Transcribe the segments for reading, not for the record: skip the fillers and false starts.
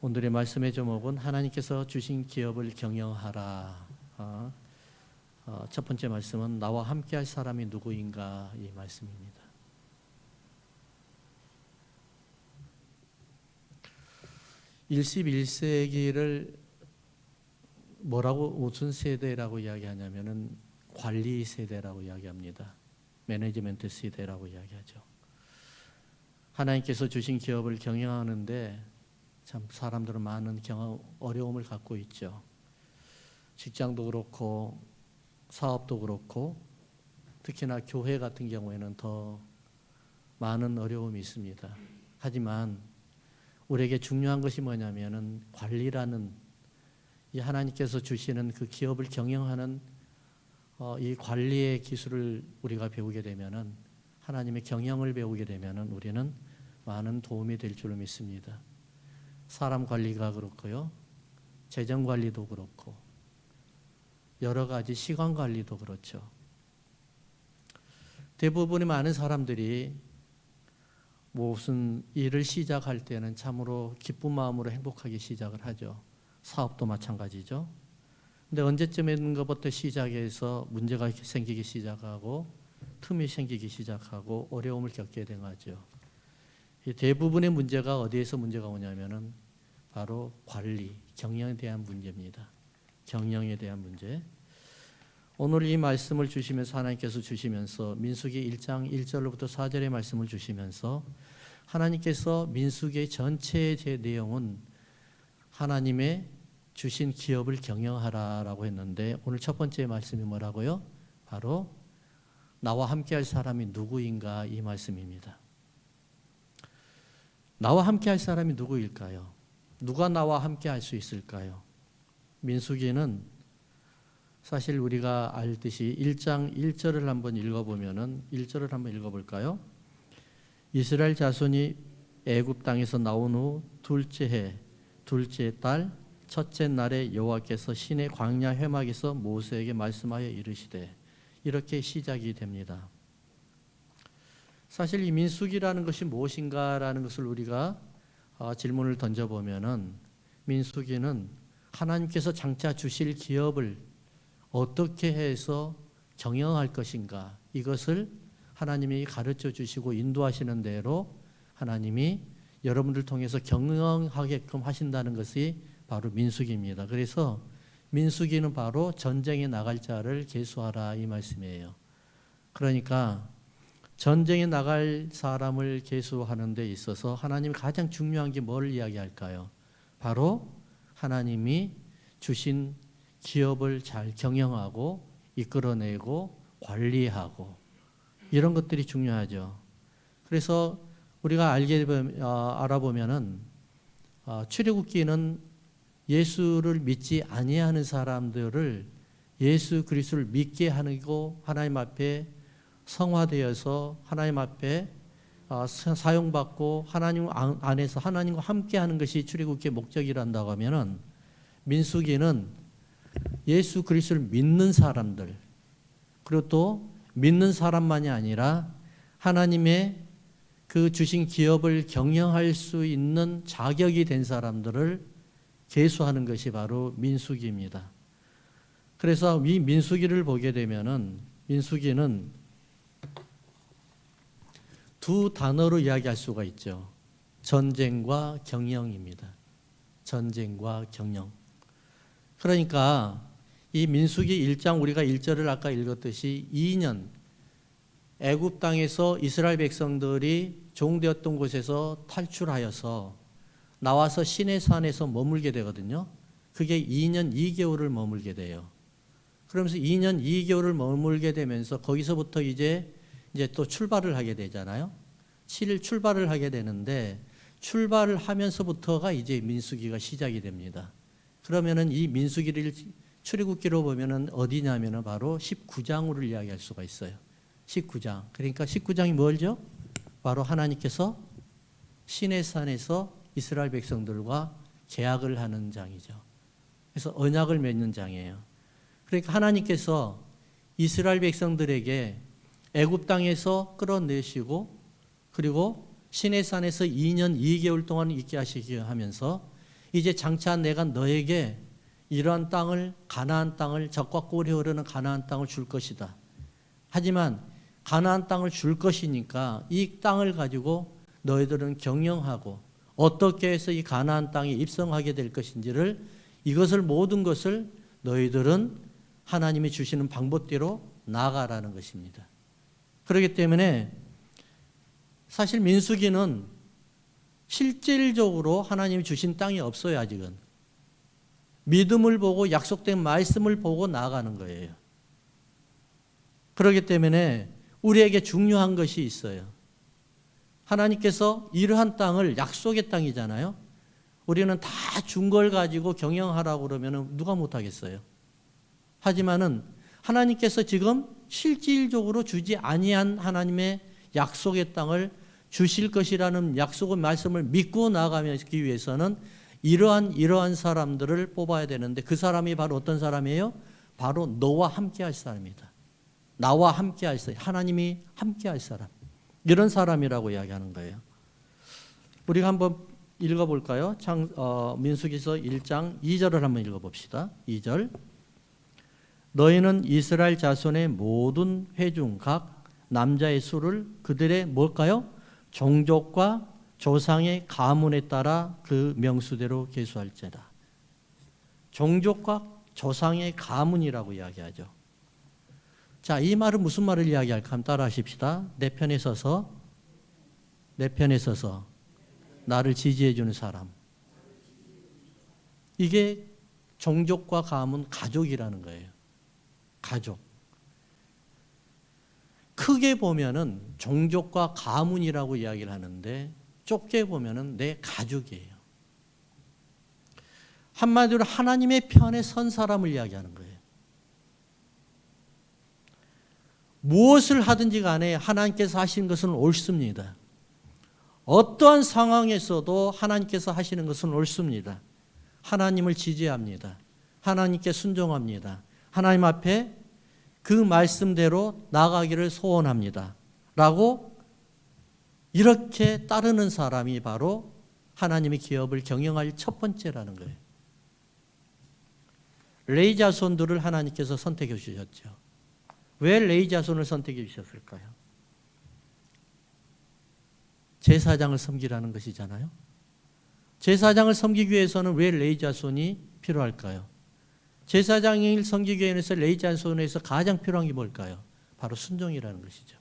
오늘의 말씀의 제목은 하나님께서 주신 기업을 경영하라. 첫 번째 말씀은 나와 함께할 사람이 누구인가 이 말씀입니다. (21세기를) 뭐라고 무슨 세대라고 이야기하냐면은 관리 세대라고 이야기합니다. 매니지먼트 세대라고 이야기하죠. 하나님께서 주신 기업을 경영하는데 참 사람들은 많은 어려움을 갖고 있죠. 직장도 그렇고 사업도 그렇고 특히나 교회 같은 경우에는 더 많은 어려움이 있습니다. 하지만 우리에게 중요한 것이 뭐냐면은 관리라는 이 하나님께서 주시는 그 기업을 경영하는 이 관리의 기술을 우리가 배우게 되면은 하나님의 경영을 배우게 되면은 우리는 많은 도움이 될 줄 믿습니다. 사람 관리가 그렇고요, 재정 관리도 그렇고 여러 가지 시간 관리도 그렇죠. 대부분의 많은 사람들이 무슨 일을 시작할 때는 참으로 기쁜 마음으로 행복하게 시작을 하죠. 사업도 마찬가지죠. 근데 언제쯤인가부터 시작해서 문제가 생기기 시작하고 틈이 생기기 시작하고 어려움을 겪게 되죠. 대부분의 문제가 어디에서 문제가 오냐면은 바로 관리, 경영에 대한 문제입니다. 경영에 대한 문제. 오늘 이 말씀을 주시면서 하나님께서 주시면서 민수기 1장 1절로부터 4절의 말씀을 주시면서 하나님께서 민수기 전체의 내용은 하나님의 주신 기업을 경영하라라고 했는데 오늘 첫 번째 말씀이 뭐라고요? 바로 나와 함께할 사람이 누구인가 이 말씀입니다. 나와 함께할 사람이 누구일까요? 누가 나와 함께할 수 있을까요? 민수기는 사실 우리가 알듯이 1장 1절을 한번 읽어보면은 1절을 한번 읽어볼까요? 이스라엘 자손이 애굽 땅에서 나온 후 둘째 해 둘째 달 첫째 날에 여호와께서 시내 광야 회막에서 모세에게 말씀하여 이르시되 이렇게 시작이 됩니다. 사실 이 민수기라는 것이 무엇인가라는 것을 우리가 질문을 던져보면은 민수기는 하나님께서 장차 주실 기업을 어떻게 해서 경영할 것인가 이것을 하나님이 가르쳐 주시고 인도하시는 대로 하나님이 여러분들 통해서 경영하게끔 하신다는 것이 바로 민수기입니다. 그래서 민수기는 바로 전쟁에 나갈 자를 계수하라 이 말씀이에요. 그러니까 전쟁에 나갈 사람을 계수하는 데 있어서 하나님이 가장 중요한 게 뭘 이야기할까요? 바로 하나님이 주신 기업을 잘 경영하고 이끌어내고 관리하고 이런 것들이 중요하죠. 그래서 우리가 알아보면은 출애굽기는 예수를 믿지 아니하는 사람들을 예수 그리스도를 믿게 하고 하나님 앞에 성화되어서 하나님 앞에 사용받고 하나님 안에서 하나님과 함께하는 것이 출애굽기의 목적이란다고 하면은 민수기는 예수 그리스도를 믿는 사람들 그리고 또 믿는 사람만이 아니라 하나님의 그 주신 기업을 경영할 수 있는 자격이 된 사람들을 계수하는 것이 바로 민수기입니다. 그래서 이 민수기를 보게 되면은 민수기는 두 단어로 이야기할 수가 있죠. 전쟁과 경영입니다. 전쟁과 경영. 그러니까 이 민수기 1장 우리가 1절을 아까 읽었듯이 2년 애굽 땅에서 이스라엘 백성들이 종되었던 곳에서 탈출하여서 나와서 시내산에서 머물게 되거든요. 그게 2년 2개월을 머물게 돼요. 그러면서 2년 2개월을 머물게 되면서 거기서부터 이제 또 출발을 하게 되잖아요. 7일 출발을 하게 되는데 출발을 하면서부터가 이제 민수기가 시작이 됩니다. 그러면은 이 민수기를 출애굽기로 보면은 어디냐면은 바로 19장으로 이야기할 수가 있어요. 19장. 그러니까 19장이 뭘죠? 바로 하나님께서 시내산에서 이스라엘 백성들과 계약을 하는 장이죠. 그래서 언약을 맺는 장이에요. 그러니까 하나님께서 이스라엘 백성들에게 애굽 땅에서 끌어내시고 그리고 시내산에서 2년 2개월 동안 있게 하시기 하면서 이제 장차 내가 너에게 이러한 땅을, 가나안 땅을, 젖과 꿀이 흐르는 가나안 땅을 줄 것이다. 하지만 가나안 땅을 줄 것이니까 이 땅을 가지고 너희들은 경영하고 어떻게 해서 이 가나안 땅에 입성하게 될 것인지를, 이것을 모든 것을 너희들은 하나님이 주시는 방법대로 나아가라는 것입니다. 그렇기 때문에 사실 민수기는 실질적으로 하나님이 주신 땅이 없어요. 아직은 믿음을 보고 약속된 말씀을 보고 나아가는 거예요. 그렇기 때문에 우리에게 중요한 것이 있어요. 하나님께서 이러한 땅을, 약속의 땅이잖아요. 우리는 다 준 걸 가지고 경영하라고 그러면 누가 못하겠어요. 하지만은 하나님께서 지금 실질적으로 주지 아니한 하나님의 약속의 땅을 주실 것이라는 약속의 말씀을 믿고 나아가기 위해서는 이러한 사람들을 뽑아야 되는데, 그 사람이 바로 어떤 사람이에요? 바로 너와 함께 할 사람이다. 나와 함께 할 사람, 하나님이 함께 할 사람, 이런 사람이라고 이야기하는 거예요. 우리가 한번 읽어볼까요? 민수기서 1장 2절을 한번 읽어봅시다. 2절. 너희는 이스라엘 자손의 모든 회중 각 남자의 수를 그들의 뭘까요? 종족과 조상의 가문에 따라 그 명수대로 계수할지어다. 종족과 조상의 가문이라고 이야기하죠. 자, 이 말은 무슨 말을 이야기할까 하면 따라 하십시다. 내 편에 서서 나를 지지해 주는 사람. 이게 종족과 가문, 가족이라는 거예요. 가족. 크게 보면은 종족과 가문이라고 이야기를 하는데, 좁게 보면은 내 가족이에요. 한마디로 하나님의 편에 선 사람을 이야기하는 거예요. 무엇을 하든지 간에 하나님께서 하시는 것은 옳습니다. 어떠한 상황에서도 하나님께서 하시는 것은 옳습니다. 하나님을 지지합니다. 하나님께 순종합니다. 하나님 앞에 그 말씀대로 나가기를 소원합니다. 라고 이렇게 따르는 사람이 바로 하나님의 기업을 경영할 첫 번째라는 거예요. 레위 자손들을 하나님께서 선택해 주셨죠. 왜 레위 자손을 선택해 주셨을까요? 제사장을 섬기라는 것이잖아요. 제사장을 섬기기 위해서는 왜 레위 자손이 필요할까요? 제사장을 섬기기 위해서 레위 자손에서 가장 필요한 게 뭘까요? 바로 순종이라는 것이죠.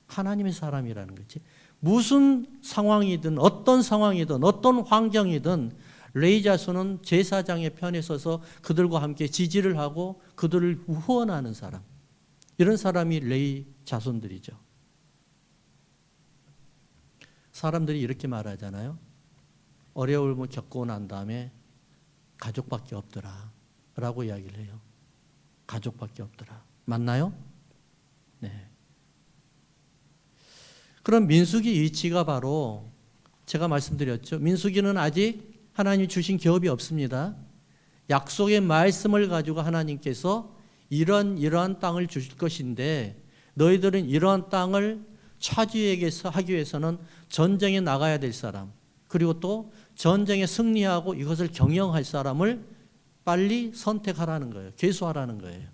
하나님의 사람이라는 거지. 무슨 상황이든 어떤 상황이든 어떤 환경이든 레위 자손은 제사장의 편에 서서 그들과 함께 지지를 하고 그들을 후원하는 사람, 이런 사람이 레위 자손들이죠. 사람들이 이렇게 말하잖아요. 어려움을 겪고 난 다음에 가족밖에 없더라 라고 이야기를 해요. 가족밖에 없더라. 맞나요? 네. 그럼 민수기 이치가 바로 제가 말씀드렸죠. 민수기는 아직 하나님이 주신 기업이 없습니다. 약속의 말씀을 가지고 하나님께서 이러한 땅을 주실 것인데, 너희들은 이러한 땅을 하기 위해서는 전쟁에 나가야 될 사람, 그리고 또 전쟁에 승리하고 이것을 경영할 사람을 빨리 선택하라는 거예요. 계수하라는 거예요.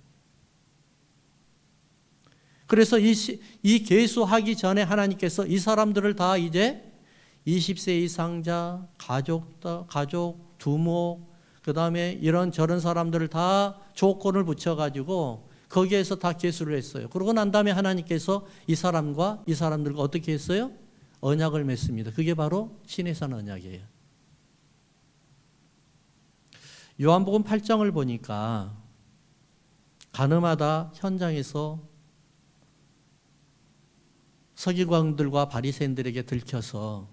그래서 이 계수하기 전에 하나님께서 이 사람들을 다 이제 20세 이상자, 가족, 두목, 그 다음에 이런 저런 사람들을 다 조건을 붙여가지고 거기에서 다 계수를 했어요. 그러고 난 다음에 하나님께서 이 사람들과 어떻게 했어요? 언약을 맺습니다. 그게 바로 시내산 언약이에요. 요한복음 8장을 보니까 가늠하다 현장에서 서기관들과 바리새인들에게 들켜서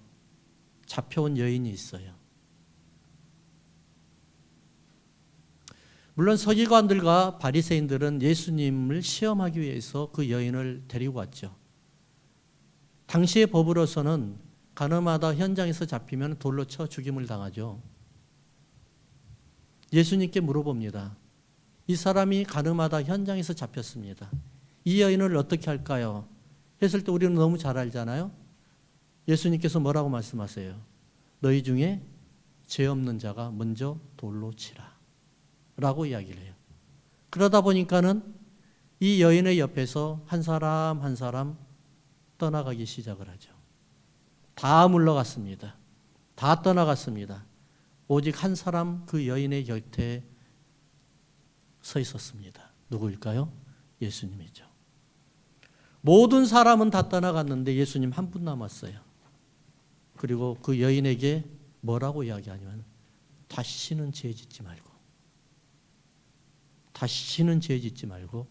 잡혀온 여인이 있어요. 물론 서기관들과 바리새인들은 예수님을 시험하기 위해서 그 여인을 데리고 왔죠. 당시의 법으로서는 가늠하다 현장에서 잡히면 돌로 쳐 죽임을 당하죠. 예수님께 물어봅니다. 이 사람이 가늠하다 현장에서 잡혔습니다. 이 여인을 어떻게 할까요? 했을 때 우리는 너무 잘 알잖아요. 예수님께서 뭐라고 말씀하세요? 너희 중에 죄 없는 자가 먼저 돌로 치라 라고 이야기를 해요. 그러다 보니까는 이 여인의 옆에서 한 사람 한 사람 떠나가기 시작을 하죠. 다 물러갔습니다. 다 떠나갔습니다. 오직 한 사람 그 여인의 곁에 서 있었습니다. 누구일까요? 예수님이죠. 모든 사람은 다 떠나갔는데 예수님 한 분 남았어요. 그리고 그 여인에게 뭐라고 이야기하냐면 다시는 죄 짓지 말고 다시는 죄 짓지 말고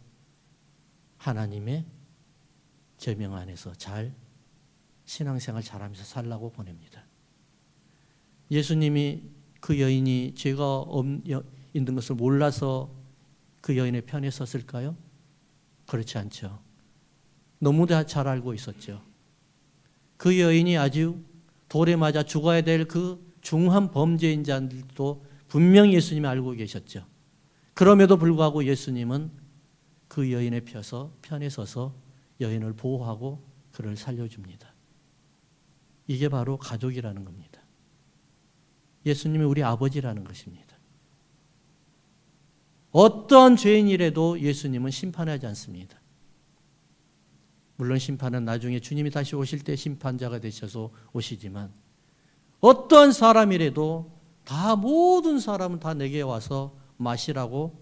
하나님의 계명 안에서 잘 신앙생활 잘하면서 살라고 보냅니다. 예수님이 그 여인이 죄가 있는 것을 몰라서 그 여인의 편에 섰을까요? 그렇지 않죠. 너무 잘 알고 있었죠. 그 여인이 아주 돌에 맞아 죽어야 될 그 중한 범죄인 자들도 분명히 예수님이 알고 계셨죠. 그럼에도 불구하고 예수님은 그 여인의 편에 서서 여인을 보호하고 그를 살려줍니다. 이게 바로 가족이라는 겁니다. 예수님이 우리 아버지라는 것입니다. 어떤 죄인이라도 예수님은 심판하지 않습니다. 물론 심판은 나중에 주님이 다시 오실 때 심판자가 되셔서 오시지만 어떤 사람이라도 다 모든 사람은 다 내게 와서 마시라고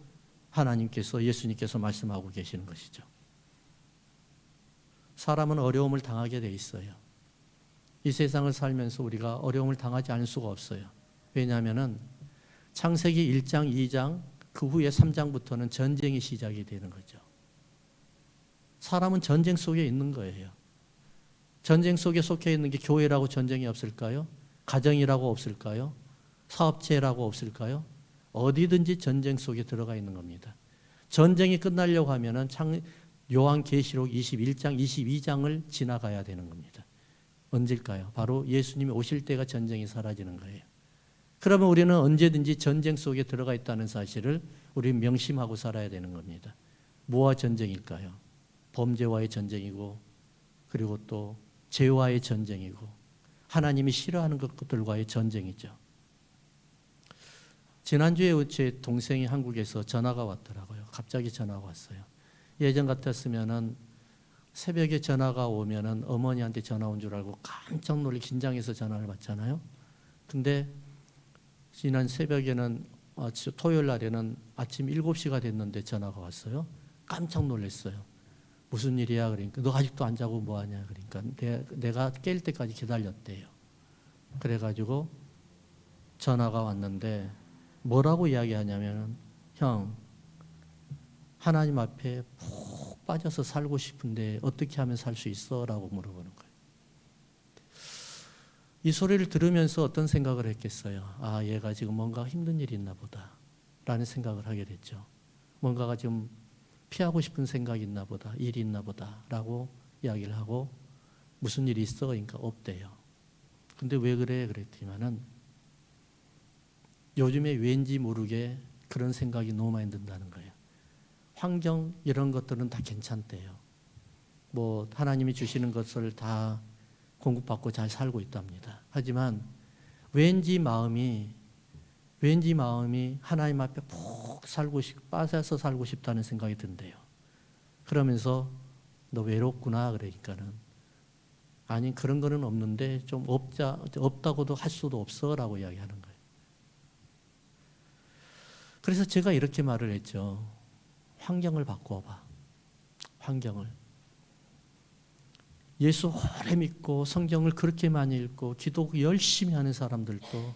하나님께서 예수님께서 말씀하고 계시는 것이죠. 사람은 어려움을 당하게 돼 있어요. 이 세상을 살면서 우리가 어려움을 당하지 않을 수가 없어요. 왜냐하면 창세기 1장, 2장 그 후에 3장부터는 전쟁이 시작이 되는 거죠. 사람은 전쟁 속에 있는 거예요. 전쟁 속에 속해 있는 게 교회라고 전쟁이 없을까요? 가정이라고 없을까요? 사업체라고 없을까요? 어디든지 전쟁 속에 들어가 있는 겁니다. 전쟁이 끝나려고 하면은 요한계시록 21장, 22장을 지나가야 되는 겁니다. 언제일까요? 바로 예수님이 오실 때가 전쟁이 사라지는 거예요. 그러면 우리는 언제든지 전쟁 속에 들어가 있다는 사실을 우리 명심하고 살아야 되는 겁니다. 뭐와 전쟁일까요? 범죄와의 전쟁이고, 그리고 또 죄와의 전쟁이고, 하나님이 싫어하는 것들과의 전쟁이죠. 지난주에 제 동생이 한국에서 전화가 왔더라고요. 갑자기 전화가 왔어요. 예전 같았으면은 새벽에 전화가 오면은 어머니한테 전화 온 줄 알고 깜짝 놀래 긴장해서 전화를 받잖아요. 근데 지난 새벽에는 토요일 날에는 아침 7시가 됐는데 전화가 왔어요. 깜짝 놀랐어요. 무슨 일이야? 그러니까 너 아직도 안 자고 뭐 하냐? 그러니까 내가 깰 때까지 기다렸대요. 그래가지고 전화가 왔는데 뭐라고 이야기하냐면 형, 하나님 앞에 푹 빠져서 살고 싶은데 어떻게 하면 살 수 있어? 라고 물어보는 거예요. 이 소리를 들으면서 어떤 생각을 했겠어요? 아, 얘가 지금 뭔가 힘든 일이 있나 보다 라는 생각을 하게 됐죠. 뭔가가 지금 피하고 싶은 생각이 있나 보다, 일이 있나 보다 라고 이야기를 하고 무슨 일이 있어? 그러니까 없대요. 근데 왜 그래? 그랬더니만은 요즘에 왠지 모르게 그런 생각이 너무 많이 든다는 거예요. 환경 이런 것들은 다 괜찮대요. 뭐 하나님이 주시는 것을 다 공급받고 잘 살고 있답니다. 하지만 왠지 마음이 하나님 앞에 푹 빠져서 살고 싶다는 생각이 든대요. 그러면서 너 외롭구나 그러니까는 아니 그런 거는 없는데 좀 없다고도 할 수도 없어 라고 이야기하는 거예요. 그래서 제가 이렇게 말을 했죠. 환경을 바꿔봐. 환경을. 예수 오래 믿고 성경을 그렇게 많이 읽고 기도 열심히 하는 사람들도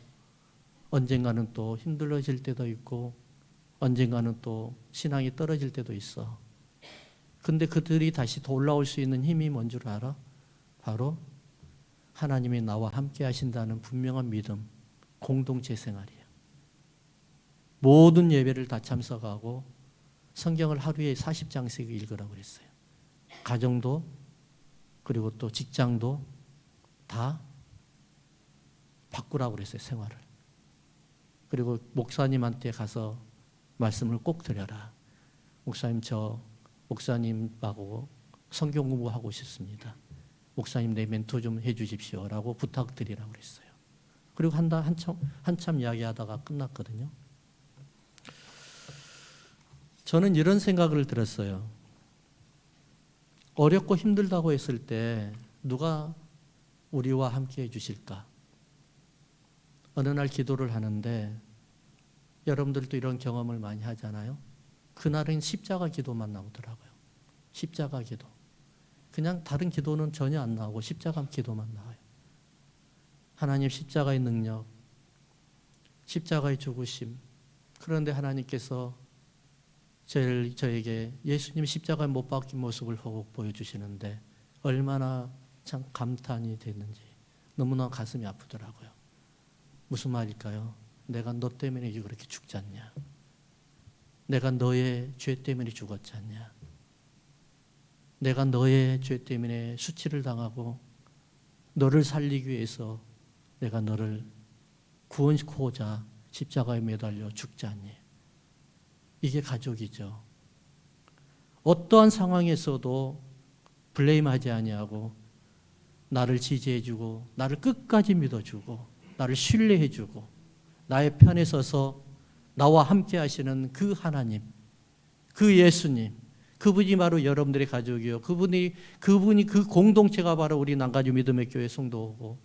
언젠가는 또 힘들어질 때도 있고 언젠가는 또 신앙이 떨어질 때도 있어. 근데 그들이 다시 더 올라올 수 있는 힘이 뭔 줄 알아? 바로 하나님이 나와 함께 하신다는 분명한 믿음, 공동체 생활이에요. 모든 예배를 다 참석하고 성경을 하루에 40장씩 읽으라고 그랬어요. 가정도 그리고 또 직장도 다 바꾸라고 그랬어요. 생활을. 그리고 목사님한테 가서 말씀을 꼭 드려라. 목사님 저 목사님하고 성경 공부하고 싶습니다. 목사님 내 멘토 좀 해 주십시오 라고 부탁드리라고 그랬어요. 그리고 한참 이야기하다가 끝났거든요. 저는 이런 생각을 들었어요. 어렵고 힘들다고 했을 때 누가 우리와 함께 해주실까? 어느 날 기도를 하는데 여러분들도 이런 경험을 많이 하잖아요. 그날은 십자가 기도만 나오더라고요. 십자가 기도. 그냥 다른 기도는 전혀 안 나오고 십자가 기도만 나와요. 하나님 십자가의 능력, 십자가의 죽으심. 그런데 하나님께서 저에게 예수님이 십자가에 못 박힌 모습을 보여주시는데 얼마나 참 감탄이 됐는지 너무나 가슴이 아프더라고요. 무슨 말일까요? 내가 너 때문에 그렇게 죽지 않냐? 내가 너의 죄 때문에 죽었지 않냐? 내가 너의 죄 때문에 수치를 당하고 너를 살리기 위해서 내가 너를 구원시키고자 십자가에 매달려 죽지 않니? 이게 가족이죠. 어떠한 상황에서도 블레임하지 아니하고 나를 지지해주고 나를 끝까지 믿어주고 나를 신뢰해주고 나의 편에 서서 나와 함께 하시는 그 하나님, 그 예수님, 그분이 바로 여러분들의 가족이요. 그분이 그 공동체가 바로 우리 남가주 믿음의 교회 성도고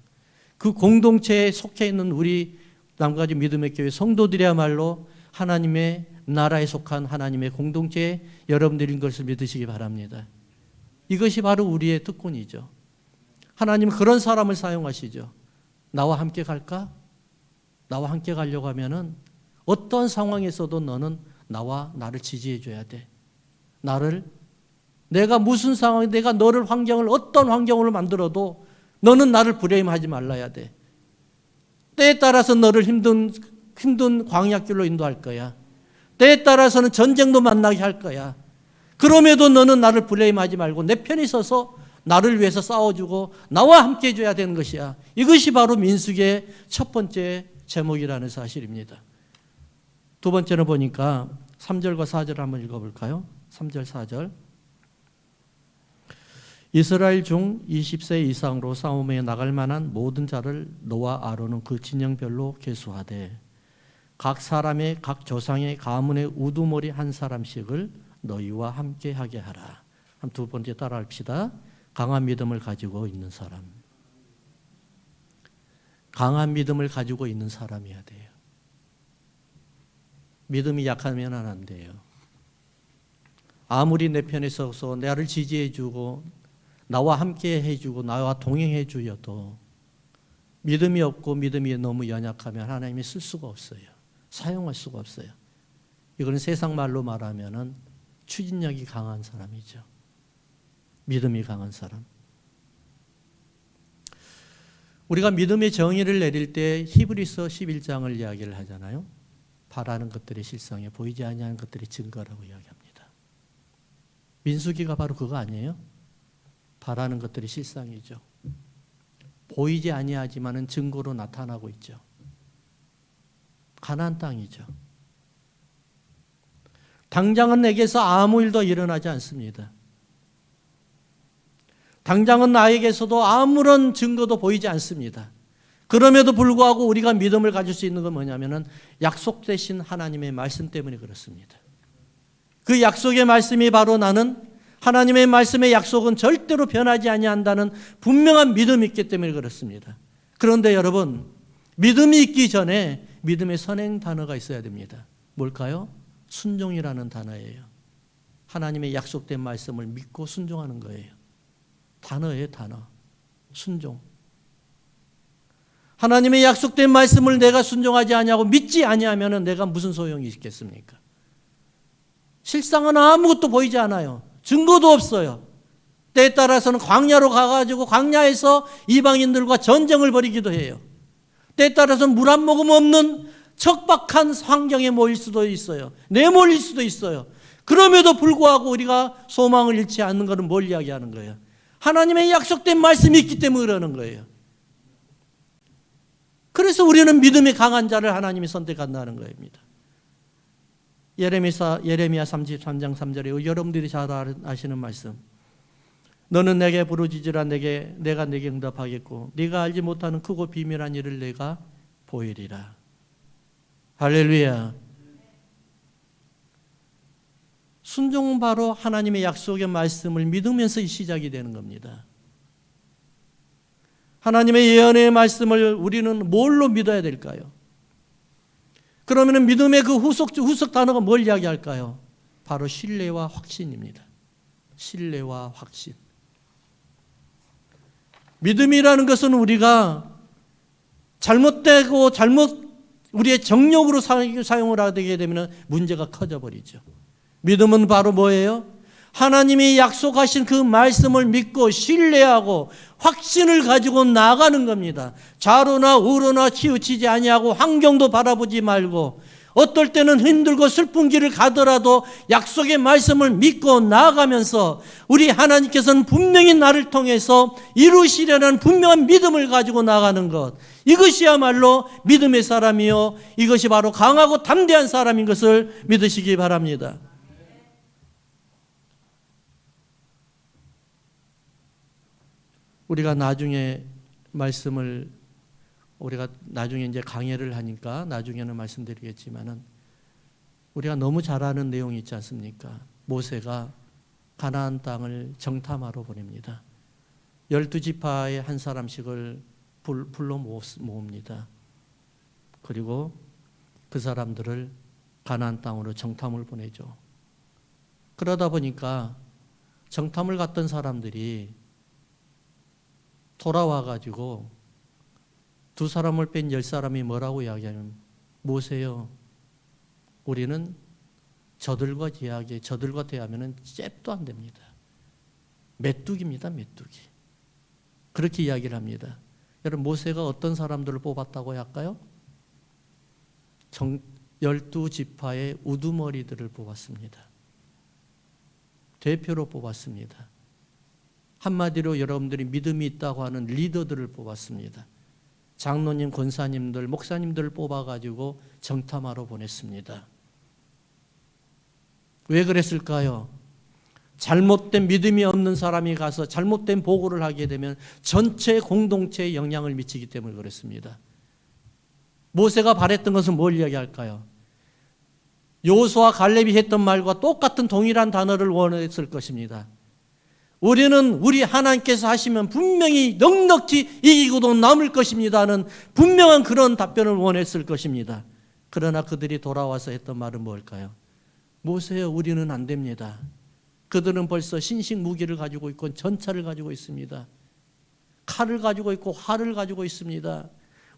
그 공동체에 속해 있는 우리 남가주 믿음의 교회 성도들이야말로 하나님의 나라에 속한 하나님의 공동체에 여러분들인 것을 믿으시기 바랍니다. 이것이 바로 우리의 특권이죠. 하나님은 그런 사람을 사용하시죠. 나와 함께 갈까? 나와 함께 가려고 하면은 어떤 상황에서도 너는 나를 지지해 줘야 돼. 내가 무슨 상황, 내가 너를 어떤 환경으로 만들어도 너는 나를 불행하지 말라야 돼. 때에 따라서 너를 힘든 광야길로 인도할 거야. 때에 따라서는 전쟁도 만나게 할 거야. 그럼에도 너는 나를 불행하지 말고 내 편에 서서 나를 위해서 싸워주고 나와 함께 해줘야 되는 것이야. 이것이 바로 민수기의 첫 번째 제목이라는 사실입니다. 두 번째는 보니까 3절과 4절을 한번 읽어볼까요? 3절, 4절. 이스라엘 중 20세 이상으로 싸움에 나갈 만한 모든 자를 너와 아론은 그 진영별로 계수하되 각 사람의 각 조상의 가문의 우두머리 한 사람씩을 너희와 함께 하게 하라. 한 두 번째 따라합시다. 강한 믿음을 가지고 있는 사람. 강한 믿음을 가지고 있는 사람이어야 돼요. 믿음이 약하면 안 돼요. 아무리 내 편에 서서 나를 지지해주고 나와 함께 해주고 나와 동행해주어도 믿음이 없고 믿음이 너무 연약하면 하나님이 쓸 수가 없어요. 사용할 수가 없어요. 이거는 세상 말로 말하면은 추진력이 강한 사람이죠. 믿음이 강한 사람. 우리가 믿음의 정의를 내릴 때 히브리서 11장을 이야기를 하잖아요. 바라는 것들의 실상에 보이지 아니하는 것들의 증거라고 이야기합니다. 민수기가 바로 그거 아니에요? 바라는 것들이 실상이죠. 보이지 아니하지만은 증거로 나타나고 있죠. 가나안 땅이죠. 당장은 내게서 아무 일도 일어나지 않습니다. 당장은 나에게서도 아무런 증거도 보이지 않습니다. 그럼에도 불구하고 우리가 믿음을 가질 수 있는 건 뭐냐면은 약속되신 하나님의 말씀 때문에 그렇습니다. 그 약속의 말씀이 바로 나는 하나님의 말씀의 약속은 절대로 변하지 아니한다는 분명한 믿음이 있기 때문에 그렇습니다. 그런데 여러분, 믿음이 있기 전에 믿음의 선행 단어가 있어야 됩니다. 뭘까요? 순종이라는 단어예요. 하나님의 약속된 말씀을 믿고 순종하는 거예요. 단어예요, 단어. 순종. 하나님의 약속된 말씀을 내가 순종하지 아니하고 믿지 아니하면 내가 무슨 소용이 있겠습니까? 실상은 아무것도 보이지 않아요. 증거도 없어요. 때에 따라서는 광야로 가가지고 광야에서 이방인들과 전쟁을 벌이기도 해요. 때에 따라서는 물 한 모금 없는 척박한 환경에 모일 수도 있어요. 내몰릴 수도 있어요. 그럼에도 불구하고 우리가 소망을 잃지 않는 것은 뭘 이야기하는 거예요? 하나님의 약속된 말씀이 있기 때문에 그러는 거예요. 그래서 우리는 믿음이 강한 자를 하나님이 선택한다는 겁니다. 예레미야 33장 3절에 여러분들이 잘 아시는 말씀. 너는 내게 부르짖으라 내가 내게 응답하겠고 네가 알지 못하는 크고 비밀한 일을 내가 보이리라. 할렐루야. 순종은 바로 하나님의 약속의 말씀을 믿으면서 시작이 되는 겁니다. 하나님의 예언의 말씀을 우리는 뭘로 믿어야 될까요? 그러면 믿음의 그 후속 단어가 뭘 이야기할까요? 바로 신뢰와 확신입니다. 신뢰와 확신. 믿음이라는 것은 우리가 잘못되고 우리의 정욕으로 사용을 하게 되면 문제가 커져버리죠. 믿음은 바로 뭐예요? 하나님이 약속하신 그 말씀을 믿고 신뢰하고 확신을 가지고 나가는 겁니다. 좌로나 우로나 치우치지 아니하고 환경도 바라보지 말고 어떨 때는 힘들고 슬픈 길을 가더라도 약속의 말씀을 믿고 나아가면서 우리 하나님께서는 분명히 나를 통해서 이루시려는 분명한 믿음을 가지고 나가는 것, 이것이야말로 믿음의 사람이요, 이것이 바로 강하고 담대한 사람인 것을 믿으시기 바랍니다. 우리가 나중에 이제 강해를 하니까 나중에는 말씀드리겠지만은 우리가 너무 잘 아는 내용이 있지 않습니까? 모세가 가나안 땅을 정탐하러 보냅니다. 12지파의 한 사람씩을 불러 모읍니다. 그리고 그 사람들을 가나안 땅으로 정탐을 보내죠. 그러다 보니까 정탐을 갔던 사람들이 돌아와가지고 두 사람을 뺀 10사람이 뭐라고 이야기하냐면, 모세요, 우리는 저들과 대하면 잽도 안 됩니다. 메뚜기입니다, 메뚜기. 그렇게 이야기를 합니다. 여러분, 모세가 어떤 사람들을 뽑았다고 할까요? 12지파의 우두머리들을 뽑았습니다. 대표로 뽑았습니다. 한마디로 여러분들이 믿음이 있다고 하는 리더들을 뽑았습니다. 장로님, 권사님들, 목사님들을 뽑아가지고 정탐하러 보냈습니다. 왜 그랬을까요? 잘못된 믿음이 없는 사람이 가서 잘못된 보고를 하게 되면 전체 공동체에 영향을 미치기 때문에 그렇습니다. 모세가 바랬던 것은 뭘 이야기할까요? 여호수아 갈렙이 했던 말과 똑같은 동일한 단어를 원했을 것입니다. 우리는 우리 하나님께서 하시면 분명히 넉넉히 이기고도 남을 것입니다는 분명한 그런 답변을 원했을 것입니다. 그러나 그들이 돌아와서 했던 말은 뭘까요? 모세여, 우리는 안 됩니다. 그들은 벌써 신식 무기를 가지고 있고 전차를 가지고 있습니다. 칼을 가지고 있고 활을 가지고 있습니다.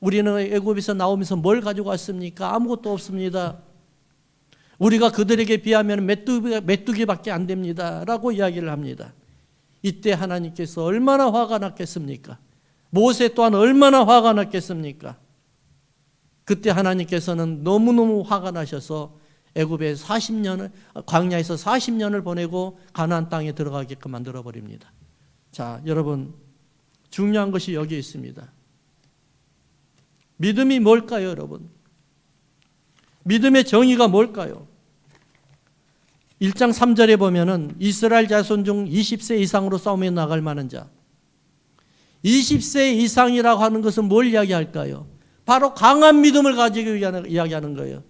우리는 애굽에서 나오면서 뭘 가지고 왔습니까? 아무것도 없습니다. 우리가 그들에게 비하면 메뚜기밖에 안 됩니다 라고 이야기를 합니다. 이때 하나님께서 얼마나 화가 났겠습니까? 모세 또한 얼마나 화가 났겠습니까? 그때 하나님께서는 너무너무 화가 나셔서 애굽에 광야에서 40년을 보내고 가나안 땅에 들어가게끔 만들어 버립니다. 자, 여러분, 중요한 것이 여기 있습니다. 믿음이 뭘까요, 여러분? 믿음의 정의가 뭘까요? 1장 3절에 보면은 이스라엘 자손 중 20세 이상으로 싸움에 나갈 만한 자. 20세 이상이라고 하는 것은 뭘 이야기할까요? 바로 강한 믿음을 가지고 이야기하는 거예요.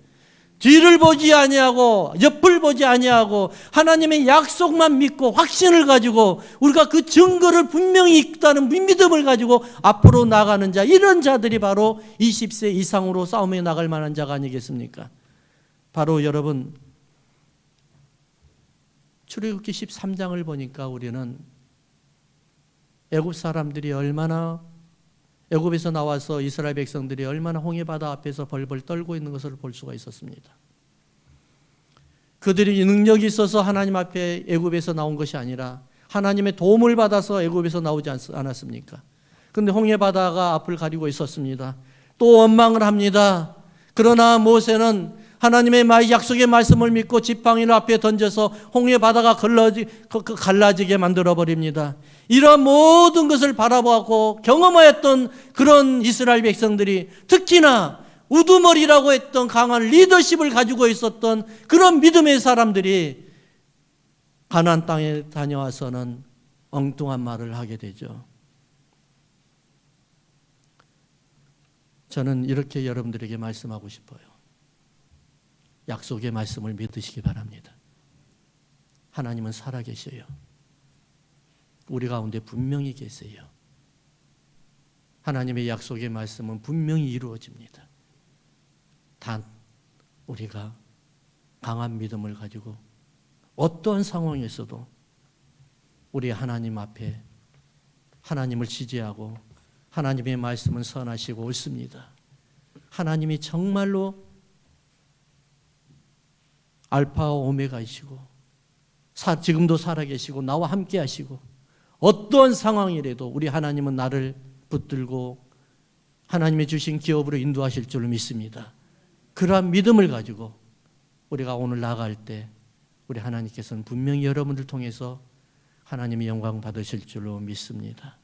뒤를 보지 아니하고 옆을 보지 아니하고 하나님의 약속만 믿고 확신을 가지고 우리가 그 증거를 분명히 있다는 믿음을 가지고 앞으로 나가는 자, 이런 자들이 바로 20세 이상으로 싸움에 나갈 만한 자가 아니겠습니까? 바로 여러분, 출애굽기 13장을 보니까 우리는 애굽 사람들이 애굽에서 나와서 이스라엘 백성들이 얼마나 홍해바다 앞에서 벌벌 떨고 있는 것을 볼 수가 있었습니다. 그들이 능력이 있어서 하나님 앞에 애굽에서 나온 것이 아니라 하나님의 도움을 받아서 애굽에서 나오지 않았습니까? 그런데 홍해바다가 앞을 가리고 있었습니다. 또 원망을 합니다. 그러나 모세는 하나님의 약속의 말씀을 믿고 지팡이를 앞에 던져서 홍해바다가 갈라지게 만들어버립니다. 이러한 모든 것을 바라보고 경험하였던 그런 이스라엘 백성들이, 특히나 우두머리라고 했던 강한 리더십을 가지고 있었던 그런 믿음의 사람들이 가나안 땅에 다녀와서는 엉뚱한 말을 하게 되죠. 저는 이렇게 여러분들에게 말씀하고 싶어요. 약속의 말씀을 믿으시기 바랍니다. 하나님은 살아계셔요. 우리 가운데 분명히 계세요. 하나님의 약속의 말씀은 분명히 이루어집니다. 단 우리가 강한 믿음을 가지고 어떠한 상황에서도 우리 하나님 앞에 하나님을 지지하고 하나님의 말씀은 선하시고 옳습니다. 하나님이 정말로 알파와 오메가이시고 지금도 살아계시고 나와 함께 하시고 어떠한 상황이라도 우리 하나님은 나를 붙들고 하나님의 주신 기업으로 인도하실 줄 믿습니다. 그러한 믿음을 가지고 우리가 오늘 나아갈 때 우리 하나님께서는 분명히 여러분들 통해서 하나님의 영광 받으실 줄로 믿습니다.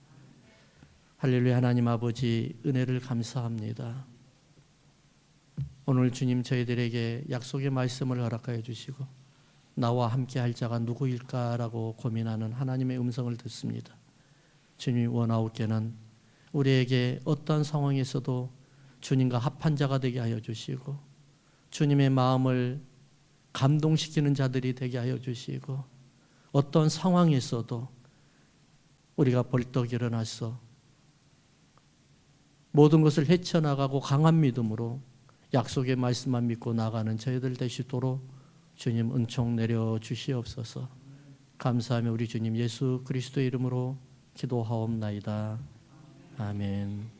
할렐루야. 하나님 아버지 은혜를 감사합니다. 오늘 주님 저희들에게 약속의 말씀을 허락하여 주시고 나와 함께 할 자가 누구일까라고 고민하는 하나님의 음성을 듣습니다. 주님이 원하옵게는 우리에게 어떠한 상황에서도 주님과 합한 자가 되게 하여 주시고 주님의 마음을 감동시키는 자들이 되게 하여 주시고 어떤 상황에서도 우리가 벌떡 일어나서 모든 것을 헤쳐나가고 강한 믿음으로 약속의 말씀만 믿고 나가는 저희들 되시도록 주님 은총 내려 주시옵소서. 감사하며 우리 주님 예수 그리스도의 이름으로 기도하옵나이다. 아멘.